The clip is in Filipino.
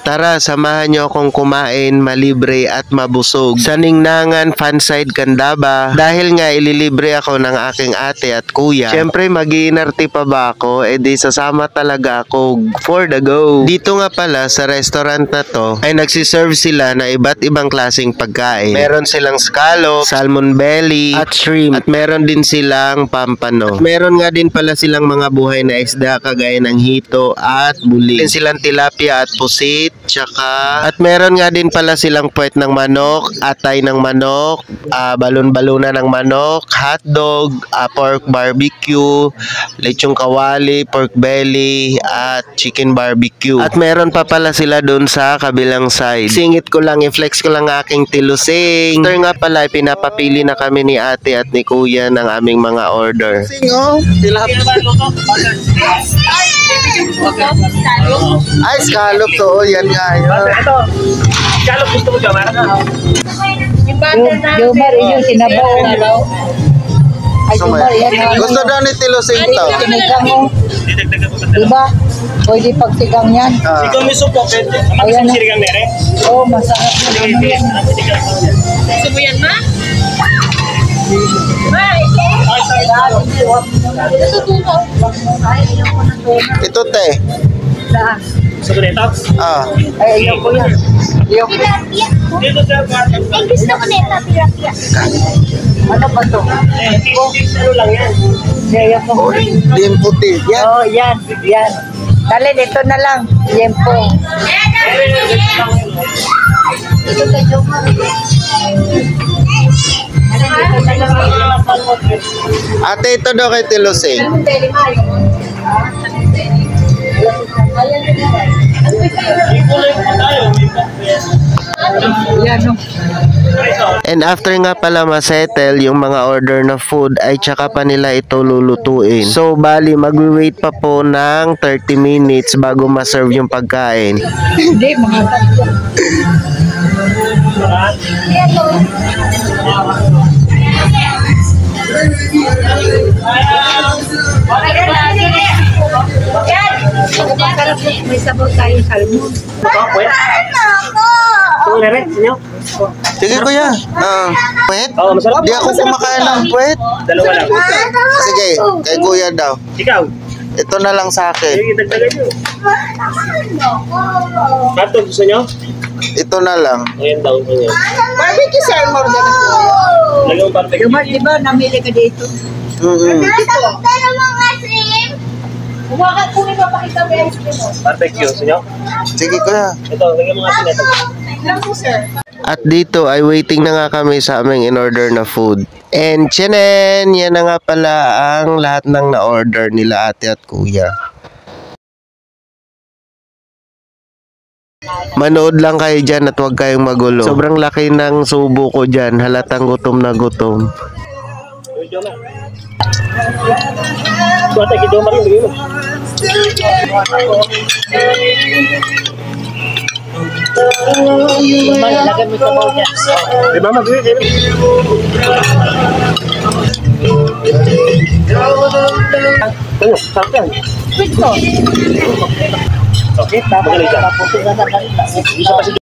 Tara, samahan niyo akong kumain, malibre at mabusog sa Ningnangan Fanside, Candaba. Dahil nga ililibre ako ng aking ate at kuya, syempre mag-iinarte pa ba ako? Di sasama talaga ako for the go. Dito nga pala sa restaurant na to ay nagsiserve sila na iba't ibang klaseng pagkain. Meron silang scallop, salmon belly at shrimp, at meron din silang pampano. At meron nga din pala silang mga buhay na isda kagaya ng hito at buli. Meron silang tilapia at pusit. At meron nga din pala silang puwet ng manok, atay ng manok, balon-baluna ng manok, hotdog, pork barbecue, lechong kawali, pork belly, at chicken barbecue. At meron pa pala sila dun sa kabilang side. Singit ko lang, i-flex ko lang aking tilusing. After nga pala, pinapapili na kami ni ate at ni kuya ng aming mga order. Ay, scallop to. Yan nga yun. Ito, scallop gusto mo Jomar? Jomar, yung sinabaw. Ay, Jomar, yan. Gusto daw ni Tilusing to. Sinigang mo. Diba? Pwede pagsigang yan. Ikaw may supo, pwede. Ayan na. Sinigang mere? Oo, masarap na. Gusto mo yan, ma? Ito, te. Saan? Gusto mo nito? Ay, ayaw ko yan. Tilapia. Dito sa Ay, gusto ko nito, tilapia. Ano ba to? ano lang yan? Ayaw ko. Lim puti. Yan. Oo, yan. Yan. Dali, dito na lang. Yempo. Ate, ito daw kay Tilusing. And after nga pala masettle yung mga order na food ay tsaka pa nila ito lulutuin. So bali magwi-wait pa po ng 30 minutes bago ma-serve yung pagkain. Hindi, mga tatlo. May sabaw tayo salmon. Gusto mo mere? Sinyo? Sige kuya. Puwet? Oo, masarap. Di ako kumakain ng puwet. Dalawa lang. Sige, kay kuya daw. Ikaw? Ito na lang sa akin. Sige, dagdagan nyo. Kato, gusto nyo? Ito na lang. Ayan daw ko nyo. Barbecue salmon. Lagang barbecue. Jomar, di ba namili ka dito? Pero mga shrimp. Huwakan ko rin mapakita mo yung shrimp mo. Barbecue, gusto nyo? Sige kuya. Ito, lagyan mga sineta. Lang po, sir. At dito ay waiting na nga kami sa aming in-order na food. And tiyenen! Yan na nga pala ang lahat ng na-order nila ate at kuya. Manood lang kayo dyan at huwag kayong magulo. Sobrang laki ng subo ko dyan. Halatang gutom na gutom. Buat lagi Jomar yung bigay mo. Lagay mo sa bawah dyan. Di ba magbigay kayo? Ano? Sarap yan. Quick to. Okay, magaling ka. Tapos na. Isa pa si